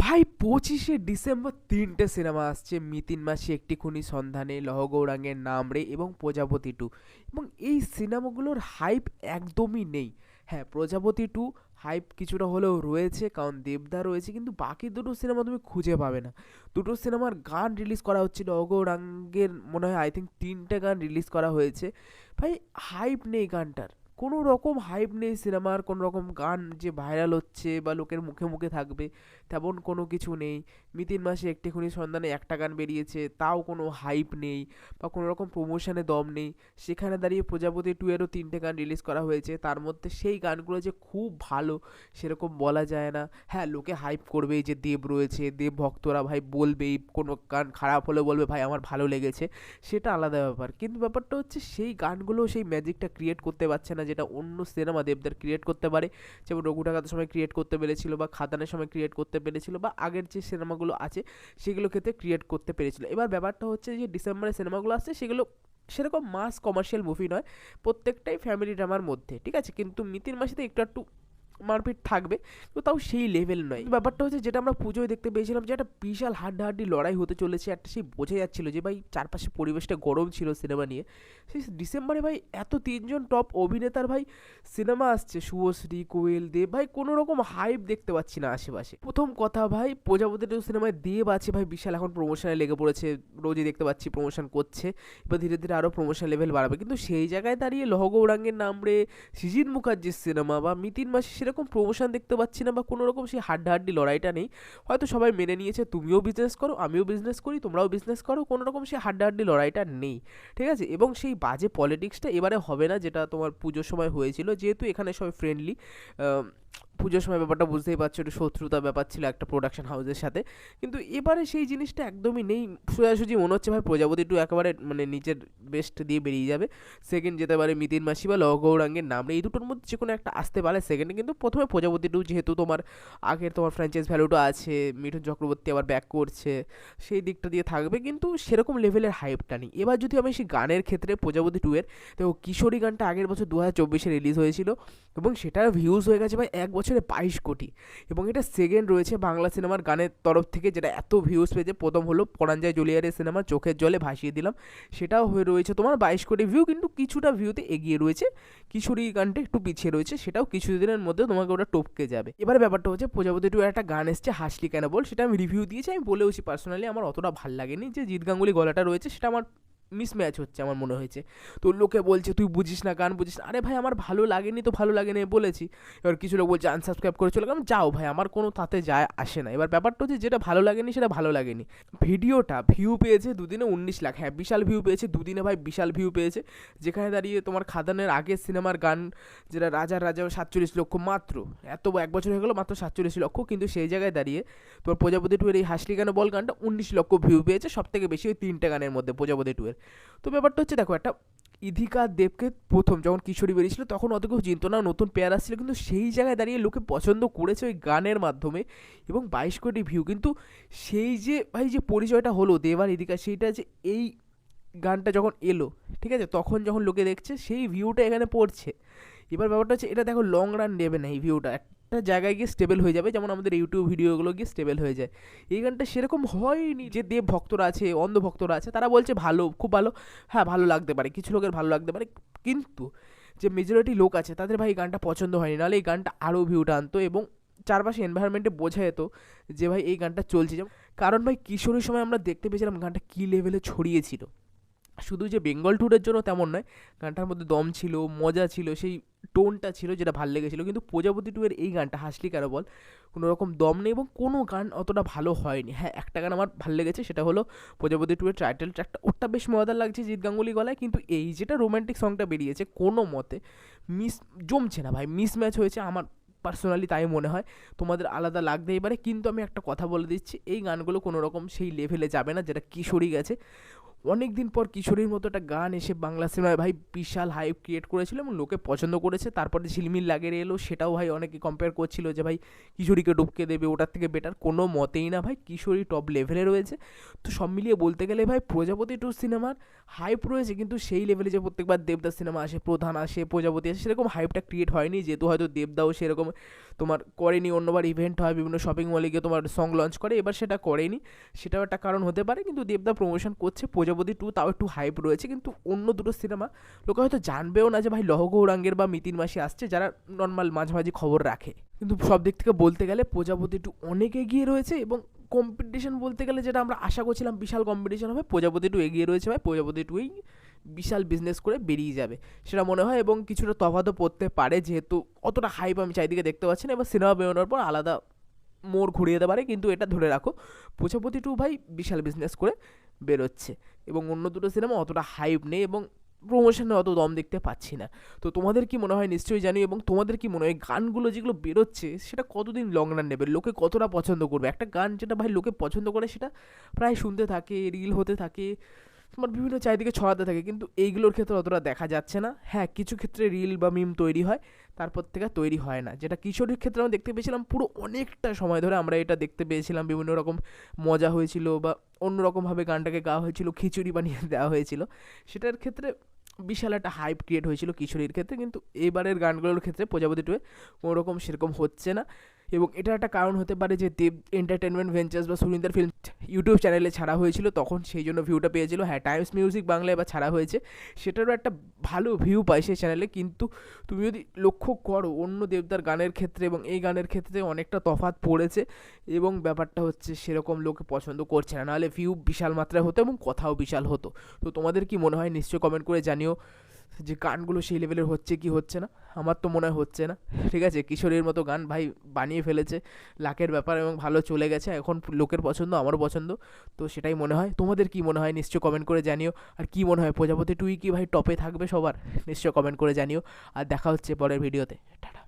ভাই 25শে ডিসেম্বর 3টে সিনেমা আসছে। মিতিন মাসি, একটি খুনি সন্ধানে, লহ গৌরাঙ্গের নাম রে এবং প্রজাপতি টু। এবং এই সিনেমাগুলোর হাইপ একদমই নেই। হ্যাঁ, প্রজাপতি টু হাইপ কিছুটা হলেও রয়েছে, কারণ দেবদা রয়েছে, কিন্তু বাকি দুটো সিনেমা তুমি খুঁজে পাবে না। দুটো সিনেমার গান রিলিজ করা হচ্ছিল, অগৌরাঙ্গের মনে হয় 3টে গান রিলিজ করা হয়েছে। ভাই, হাইপ নেই গানটার, কোনো রকম হাইপ নেই সিনেমার। কোনো রকম গান যে ভাইরাল হচ্ছে বা লোকের মুখে মুখে থাকবে তেমন কোনো কিছু নেই। মিতিন মাসে একটি খুনি সন্ধানে একটা গান বেরিয়েছে, তাও কোনো হাইপ নেই বা কোনো রকম প্রমোশনে দম নেই। সেখানে দাঁড়িয়ে প্রজাপতি টু এরও 3টে গান রিলিজ করা হয়েছে, তার মধ্যে সেই গানগুলো যে খুব ভালো সেরকম বলা যায় না। হ্যাঁ, লোকে হাইপ করবেই যে দেব রয়েছে, দেব ভক্তরা ভাই বলবেই, কোনো গান খারাপ হলে বলবে ভাই আমার ভালো লেগেছে, সেটা আলাদা ব্যাপার। কিন্তু ব্যাপারটা হচ্ছে সেই গানগুলো সেই ম্যাজিকটা ক্রিয়েট করতে পারছে না, যেটা অন্য সিনেমা দেবদার ক্রিয়েট করতে পারে। যেমন রঘু ডাকাতের সময় ক্রিয়েট করতে পেরেছিল, বা খাদানের সময় ক্রিয়েট করতে পেরেছিল, বা আগের যে সিনেমাগুলো আছে সেগুলো ক্ষেত্রে ক্রিয়েট করতে পেরেছিল। এবার ব্যাপারটা হচ্ছে যে ডিসেম্বরে সিনেমাগুলো আসছে, সেগুলো সেরকম মাস কমার্শিয়াল মুভি নয়, প্রত্যেকটাই ফ্যামিলি ড্রামার মধ্যে, ঠিক আছে। কিন্তু মিতির মাসিতে একটু একটু মারপিট থাকবে, তো তাও সেই লেভেল নয়। ব্যাপারটা হচ্ছে যেটা আমরা পুজোয় দেখতে পেয়েছিলাম, যে একটা বিশাল হাড্ডাহাড্ডি লড়াই হতে চলেছে, একটা সেই বোঝা যাচ্ছিল যে ভাই চারপাশে পরিবেশটা গরম ছিল সিনেমা নিয়ে। সেই ডিসেম্বরে ভাই এত 3জন টপ অভিনেতার ভাই সিনেমা আসছে, শুভশ্রী, কোয়েল, দেব, ভাই কোনো রকম হাইপ দেখতে পাচ্ছি না আশেপাশে। প্রথম কথা ভাই, প্রজাপতি টু সিনেমায় দেব আছে ভাই, বিশাল এখন প্রমোশনে লেগে পড়েছে, রোজই দেখতে পাচ্ছি প্রমোশন করছে। এবার ধীরে ধীরে আরও প্রমোশন লেভেল বাড়াবে, কিন্তু সেই জায়গায় দাঁড়িয়ে লহ গৌরাঙ্গের নাম রে, সৃজিত মুখার্জির সিনেমা বা মিতিন মাসি সেরকম প্রমোশন দেখতে পাচ্ছি না, বা কোনো রকম সেই হাড্ডাহাড্ডি লড়াইটা নেই। হয়তো সবাই মেনে নিয়েছে তুমিও বিজনেস করো, আমিও বিজনেস করি, তোমরাও বিজনেস করো, কোনো রকম সেই হাড্ডাহাড্ডি লড়াইটা নেই, ঠিক আছে। এবং সেই বাজে পলিটিক্সটা এবারে হবে না, যেটা তোমার পুজোর সময় হয়েছিল, যেহেতু এখানে সবাই ফ্রেন্ডলি। পুজোর সময় ব্যাপারটা বুঝতেই পারছো, একটু শত্রুতা ব্যাপার ছিল একটা প্রোডাকশন হাউসের সাথে, কিন্তু এবারে সেই জিনিসটা একদমই নেই। সোজাসুজি মনে হচ্ছে ভাই প্রজাপতি টু একেবারে মানে নিজের বেস্ট দিয়ে বেরিয়ে যাবে। সেকেন্ড যেতে পারে মিতিন মাসি বা লহ গৌরাঙ্গের নাম, এই দুটোর মধ্যে যে কোনো একটা আসতে পারে সেকেন্ডে, কিন্তু প্রথমে প্রজাপতি টু, যেহেতু তোমার আগের তোমার ফ্র্যাঞ্চাইজ ভ্যালুটা আছে, মিঠুন চক্রবর্তী আবার ব্যাক করছে, সেই দিকটা দিয়ে থাকবে, কিন্তু সেরকম লেভেলের হাইপটা নেই। এবার যদি আমি সেই গানের ক্ষেত্রে প্রজাপতি টু এর দেখো, কিশোরী গানটা আগের বছর 2024-এ রিলিজ হয়েছিল, এবং সেটার ভিউজ হয়ে গেছে ভাই 1 বছরে 22 কোটি। এবং এটা সেকেন্ড রয়েছে বাংলা সিনেমার গানের তরফ থেকে, যেটা এত ভিউজ পেয়েছে। প্রথম হলো পরাঞ্জয় জুলিয়ারের সিনেমা চোখের জলে ভাসিয়ে দিলাম, সেটাও হয়ে রয়েছে তোমার 22 কোটি ভিউ, কিন্তু কিছুটা ভিউতে এগিয়ে রয়েছে। কিশোরী গানটা একটু পিছিয়ে রয়েছে, সেটাও কিছু দিনের মধ্যে তোমাকে ওটা টপকে যাবে। এবার ব্যাপারটা হচ্ছে প্রজাপতি টু একটা গান এসছে, হাসলি কেন বল, সেটা আমি রিভিউ দিয়েছি, আমি বলেওছি পার্সোনালি আমার অতটা ভাল লাগেনি। যে জিৎ গাঙ্গুলি গলাটা রয়েছে সেটা আমার মিসম্যাচ হচ্ছে আমার মনে হয়েছে। তো লোকে বলছে তুই বুঝিস না, গান বুঝিস না। আরে ভাই, আমার ভালো লাগেনি তো ভালো লাগেনি বলেছি। এবার কিছু লোক বলছে আনসাবস্ক্রাইব করে চলে গেলাম, যাও ভাই, আমার কোনো তাতে যায় আসে না। এবার ব্যাপারটা হচ্ছে যেটা ভালো লাগেনি সেটা ভালো লাগেনি। ভিডিওটা ভিউ পেয়েছে দুদিনে 19 লাখ, হ্যাঁ বিশাল ভিউ পেয়েছে দুদিনে ভাই, বিশাল ভিউ পেয়েছে। যেখানে দাঁড়িয়ে তোমার খাদানের আগের সিনেমার গান, যেটা রাজা 47 লক্ষ মাত্র, এত 1 বছর হয়ে গেলো মাত্র 47 লক্ষ, কিন্তু সেই জায়গায় দাঁড়িয়ে তোমার প্রজাপতি টু এর এই হাসলি কেন বল গানটা 19 লক্ষ ভিউ পেয়েছে, সব থেকে বেশি ওই 3টে গানের মধ্যে প্রজাপতি টু এর। তো ব্যাপারটা হচ্ছে দেখো, একটা ইধিকা দেবকে প্রথম যখন কিশোরী বেরিয়েছিল তখন অত কেউ চিনত না, নতুন পেয়ার আসছিল, কিন্তু সেই জায়গায় দাঁড়িয়ে লোকে পছন্দ করেছে ওই গানের মাধ্যমে, এবং 22 কোটি ভিউ। কিন্তু সেই যে ভাই যে পরিচয়টা হলো দেব আর ইধিকা, সেইটা যে এই গানটা যখন এলো, ঠিক আছে, তখন যখন লোকে দেখছে সেই ভিউটা এখানে পড়ছে। এবার ব্যাপারটা হচ্ছে এটা দেখো লং রান নেবে না, এই ভিউটা একটা জায়গায় গিয়ে স্টেবল হয়ে যাবে, যেমন আমাদের ইউটিউব ভিডিওগুলো গিয়ে স্টেবল হয়ে যায়। এই গানটা সেরকম হয়নি। যে দেব ভক্তরা আছে, অন্ধ ভক্তরা আছে, তারা বলছে ভালো, খুব ভালো, হ্যাঁ ভালো লাগতে পারে, কিছু লোকের ভালো লাগতে পারে, কিন্তু যে মেজরিটি লোক আছে তাদের ভাই এই গানটা পছন্দ হয়নি, নাহলে এই গানটা আরও ভিউটা আনতো, এবং চারপাশে এনভায়রনমেন্টে বোঝা যেত যে ভাই এই গানটা চলছে। যেমন কারণ ভাই কিশোরীর সময় আমরা দেখতে পেয়েছিলাম গানটা কী লেভেলে ছড়িয়েছিল, শুধু যে বেঙ্গল ট্যুরের জন্য তেমন নয়, গানটার মধ্যে দম ছিল, মজা ছিল, সেই টোনটা ছিল যেটা ভাল লেগেছিলো। কিন্তু প্রজাপতি টু এর এই গানটা হাসলি কারো বল, কোনো রকম দম নেই, এবং কোনো গান অতটা ভালো হয়নি। হ্যাঁ, একটা গান আমার ভালো লেগেছে, সেটা হলো প্রজাপতি টু এর টাইটেল ট্র্যাকটা, ওটা বেশ মজাদার লাগছে জিৎ গাঙ্গুলি গলায়, কিন্তু এই যেটা রোম্যান্টিক সংটা বেরিয়েছে কোনো মতে জমছে না ভাই, মিস ম্যাচ হয়েছে আমার পার্সোনালি তাই মনে হয়। তোমাদের আলাদা লাগতেই পারে, কিন্তু আমি একটা কথা বলে দিচ্ছি, এই গানগুলো কোনো রকম সেই লেভেলে যাবে না যেটা কিশোরী গেছে। অনেক দিন পর কিশোরীর মতো একটা গান এসে বাংলা সিনেমায় ভাই বিশাল হাইপ ক্রিয়েট করেছিল, এবং লোকে পছন্দ করেছে। তারপরে ঝিলমিল লাগিয়ে এলো, সেটাও ভাই অনেকে কম্পেয়ার করছিল যে ভাই কিশোরীকে ডুবকে দেবে, ওটার থেকে বেটার কোনো মতেই না ভাই, কিশোরী টপ লেভেলে রয়েছে। তো সব মিলিয়ে বলতে গেলে ভাই প্রজাপতি টু সিনেমার হাইপ রয়েছে, কিন্তু সেই লেভেলে যে প্রত্যেকবার দেবদাস সিনেমা আসে, প্রধান আসে, প্রজাপতি আসে, সেরকম হাইপটা ক্রিয়েট হয়নি, যেহেতু হয়তো দেবদাও সেরকম তোমার করেনি, অন্যবার ইভেন্ট হয় বিভিন্ন শপিং মলে গিয়ে তোমার সং লঞ্চ করে, এবার সেটা করেনি, সেটাও একটা কারণ হতে পারে। কিন্তু দেবদা প্রমোশন করছে, প্রজাপতি 2 তাও একটু হাইপ রয়েছে, কিন্তু অন্য দুটো সিনেমা লোকে হয়তো জানবেও না যে ভাই লহ গৌরাঙ্গের বা মিতিন মাসি আসছে, যারা নর্মাল মাঝামাঝি খবর রাখে। কিন্তু সব দিক থেকে বলতে গেলে প্রজাপতি 2 অনেক এগিয়ে রয়েছে, এবং কম্পিটিশন বলতে গেলে যেটা আমরা আশা করছিলাম বিশাল কম্পিটিশন হবে, প্রজাপতি 2 এগিয়ে রয়েছে ভাই, প্রজাপতি 2ই বিশাল বিজনেস করে বেরিয়ে যাবে সেটা মনে হয়, এবং কিছুটা তফাতও পড়তে পারে, যেহেতু অতটা হাইপ আমি চারিদিকে দেখতে পাচ্ছি না। এবার সিনেমা বেরোনোর পর আলাদা মোড় ঘুরিয়ে যেতে পারে, কিন্তু এটা ধরে রাখো প্রজাপতি 2 ভাই বিশাল বিজনেস করে বেরোচ্ছে, এবং অন্য দুটো সিনেমা অতটা হাইপ নেই, এবং প্রমোশনে অত দম দেখতে পাচ্ছি না। তো তোমাদের কি মনে হয় নিশ্চয়ই জানি, এবং তোমাদের কি মনে হয় গানগুলো যেগুলো বেরোচ্ছে সেটা কতদিন লং রান নেবে, লোকে কতটা পছন্দ করবে? একটা গান যেটা ভাই লোকে পছন্দ করে সেটা প্রায় শুনতে থাকে, রিল হতে থাকে, তোমার বিভিন্ন চারিদিকে ছড়াতে থাকে, কিন্তু এইগুলোর ক্ষেত্রে অতটা দেখা যাচ্ছে না। হ্যাঁ, কিছু ক্ষেত্রে রিল বা মিম তৈরি হয়, তারপর থেকে তৈরি হয় না, যেটা কিশোরীর ক্ষেত্রে আমরা দেখতে পেয়েছিলাম পুরো অনেকটা সময় ধরে আমরা এটা দেখতে পেয়েছিলাম, বিভিন্ন রকম মজা হয়েছিল বা অন্যরকমভাবে গানটাকে গাওয়া হয়েছিল, খিচুড়ি বানিয়ে দেওয়া হয়েছিল, সেটার ক্ষেত্রে বিশাল একটা হাইপ ক্রিয়েট হয়েছিল কিশোরীর ক্ষেত্রে। কিন্তু এবারের গানগুলোর ক্ষেত্রে প্রজাপতি টুয়ে কোনো রকম সেরকম হচ্ছে না, এবং এটা একটা কারণ হতে পারে যে দেব এন্টারটেনমেন্ট ভেঞ্চার্স বা সুরিন্দার ফিল্ম ইউটিউব চ্যানেলে ছাড়া হয়েছিল, তখন সেই জন্য ভিউটা পেয়েছিল। হ্যাঁ, টাইমস মিউজিক বাংলায় এবার ছাড়া হয়েছে, সেটারও একটা ভালো ভিউ পায় সেই চ্যানেলে, কিন্তু তুমি যদি লক্ষ্য করো অন্য দেবদার গানের ক্ষেত্রে এবং এই গানের ক্ষেত্রে অনেকটা তফাৎ পড়েছে, এবং ব্যাপারটা হচ্ছে সেরকম লোকে পছন্দ করছে না, নাহলে ভিউ বিশাল মাত্রায় হতো এবং কথাও বিশাল হতো। তো তোমাদের কি মনে হয় নিশ্চয়ই কমেন্ট করে জানিও যে গানগুলো সেই লেভেলের হচ্ছে কি হচ্ছে না। আমার তো মনে হয় হচ্ছে না। ঠিক আছে, কিশোরীর মতো গান ভাই বানিয়ে ফেলেছে, লাখের ব্যাপার, এবং ভালো চলে গেছে, এখন লোকের পছন্দ, আমারও পছন্দ, তো সেটাই মনে হয়। তোমাদের কি মনে হয় নিশ্চয়ই কমেন্ট করে জানিও। আর কি মনে হয় প্রজাপতি 2 কি ভাই টপে থাকবে সবার? নিশ্চয়ই কমেন্ট করে জানিও। আর দেখা হচ্ছে পরের ভিডিওতে। টাটা।